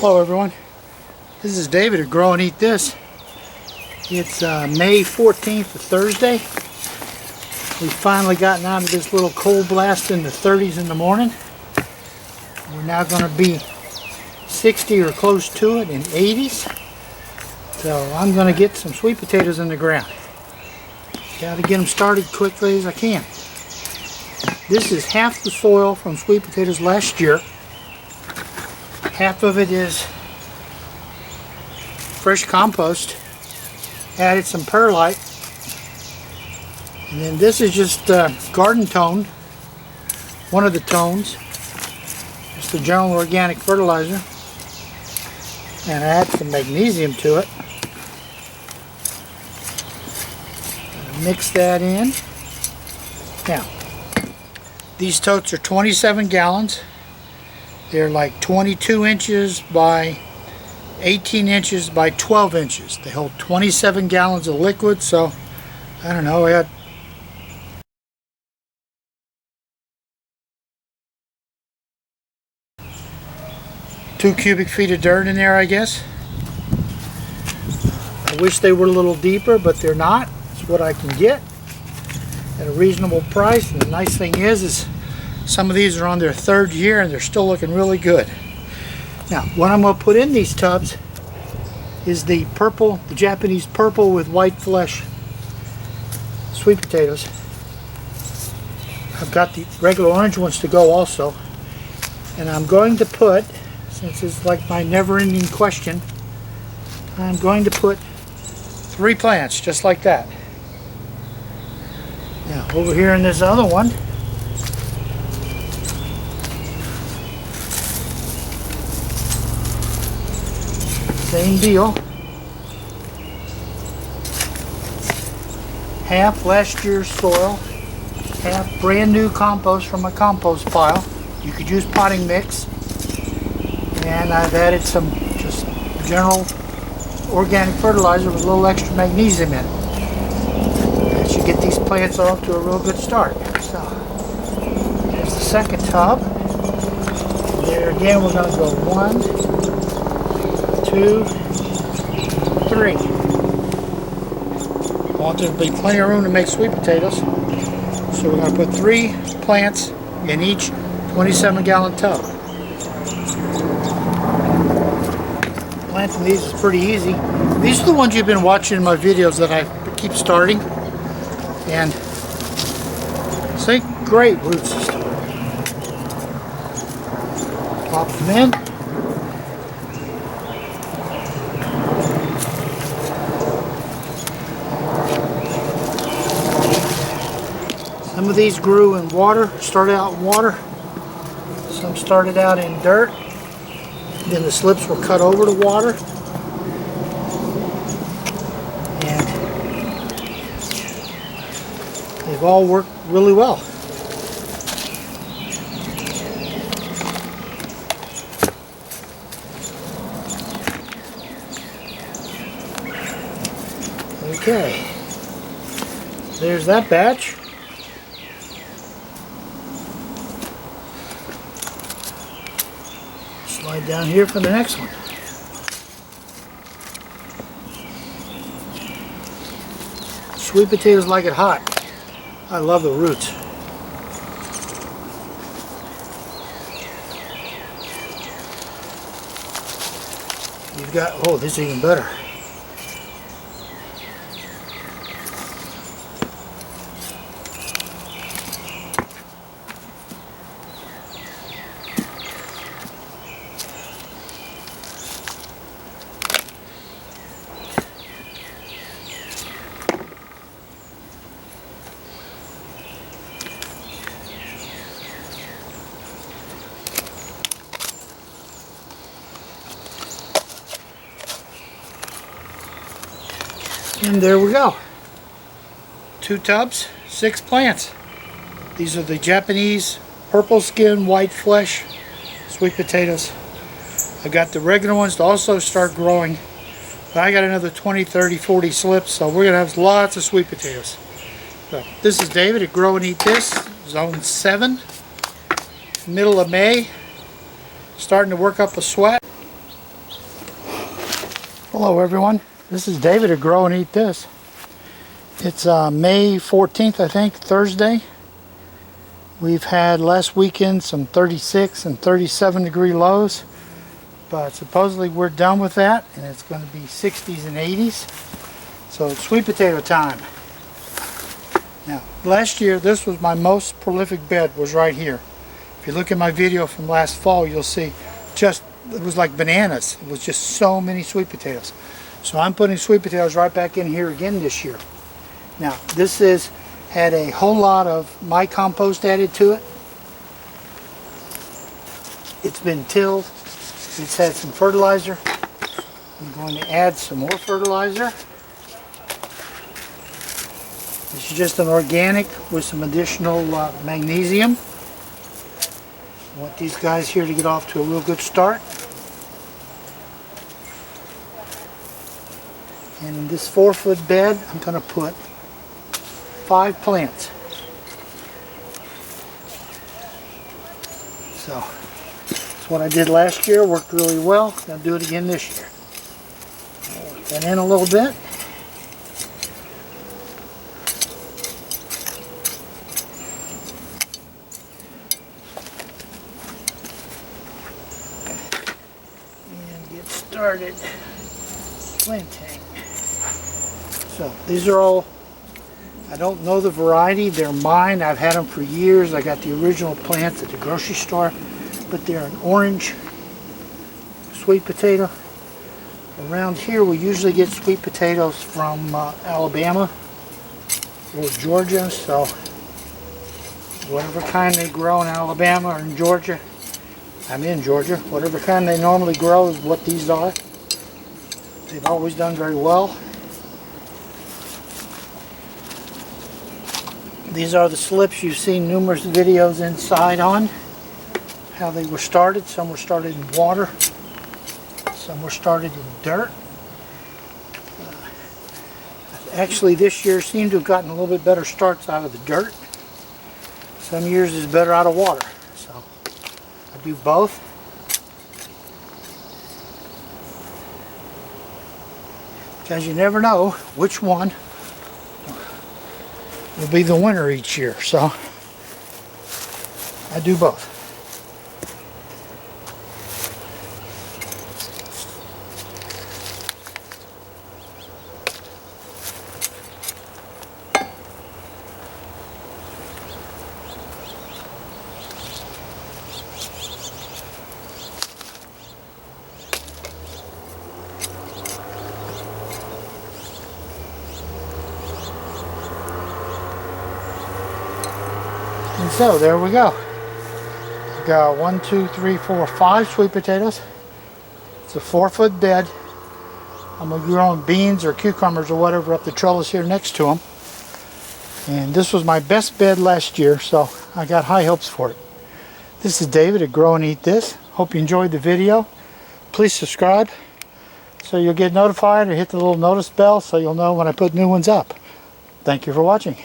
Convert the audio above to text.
Hello everyone, this is David at Grow and Eat This. It's May 14th, a Thursday. We've finally gotten out of this little cold blast in the 30s in the morning. We're now going to be 60 or close to it in 80s. So I'm going to get some sweet potatoes in the ground. Got to get them started quickly as I can. This is half the soil from sweet potatoes last year. Half of it is fresh compost. Added some perlite. And then this is just garden tone. One of the tones. Just the general organic fertilizer. And I add some magnesium to it. Mix that in. Now, these totes are 27 gallons. They're like 22 inches by 18 inches by 12 inches. They hold 27 gallons of liquid, so I don't know, I got two cubic feet of dirt in there, I guess. I wish they were a little deeper, but they're not. It's what I can get at a reasonable price. And the nice thing is some of these are on their third year and they're still looking really good. Now, what I'm going to put in these tubs is the purple, the Japanese purple with white flesh sweet potatoes. I've got the regular orange ones to go also. And I'm going to put, since it's like my never-ending question, I'm going to put 3 plants just like that. Now, over here in this other one, same deal. Half last year's soil, half brand new compost from a compost pile. You could use potting mix. And I've added some just general organic fertilizer with a little extra magnesium in it. That should get these plants off to a real good start. So, here's the second tub. There again, we're going to go 1, 2, 3. I want there to be plenty of room to make sweet potatoes. So we're going to put 3 plants in each 27-gallon tub. Planting these is pretty easy. These are the ones you've been watching in my videos that I keep starting. And see, great root system. Pop them in. Some of these grew in water, started out in water. Some started out in dirt. Then the slips were cut over to water. And they've all worked really well. Okay. There's that batch. Slide down here for the next one. Sweet potatoes like it hot. I love the roots. You've got, oh, this is even better. And there we go. 2 tubs, 6 plants. These are the Japanese purple skin, white flesh sweet potatoes. I've got the regular ones to also start growing. But I got another 20, 30, 40 slips, so we're going to have lots of sweet potatoes. So, this is David at Grow and Eat This, Zone 7. Middle of May. Starting to work up a sweat. Hello everyone, this is David at Grow and Eat This. It's May 14th, I think, Thursday. We've had last weekend some 36 and 37 degree lows, but supposedly we're done with that and it's going to be 60s and 80s. So it's sweet potato time. Now, last year this was my most prolific bed, was right here. If you look at my video from last fall, you'll see it was like bananas. It was just so many sweet potatoes. So I'm putting sweet potatoes right back in here again this year. Now, this had a whole lot of my compost added to it. It's been tilled. It's had some fertilizer. I'm going to add some more fertilizer. This is just an organic with some additional magnesium. I want these guys here to get off to a real good start. And in this 4-foot bed, I'm going to put 5 plants. So, that's what I did last year. Worked really well. Going to do it again this year. Work that in a little bit. And get started planting. So these are all, I don't know the variety, they're mine. I've had them for years. I got the original plants at the grocery store, but they're an orange sweet potato. Around here we usually get sweet potatoes from Alabama or Georgia, so whatever kind they grow in Alabama or in Georgia, I'm in Georgia, whatever kind they normally grow is what these are. They've always done very well. These are the slips you've seen numerous videos inside on, how they were started. Some were started in water, some were started in dirt. Actually this year seemed to have gotten a little bit better starts out of the dirt. Some years is better out of water. So I do both. Because you never know which one will be the winner each year, so I do both. And so there we go. We've got 1, 2, 3, 4, 5 sweet potatoes. It's a 4-foot bed. I'm going to be growing beans or cucumbers or whatever up the trellis here next to them. And this was my best bed last year, so I got high hopes for it. This is David at Grow and Eat This. Hope you enjoyed the video. Please subscribe so you'll get notified, or hit the little notice bell so you'll know when I put new ones up. Thank you for watching.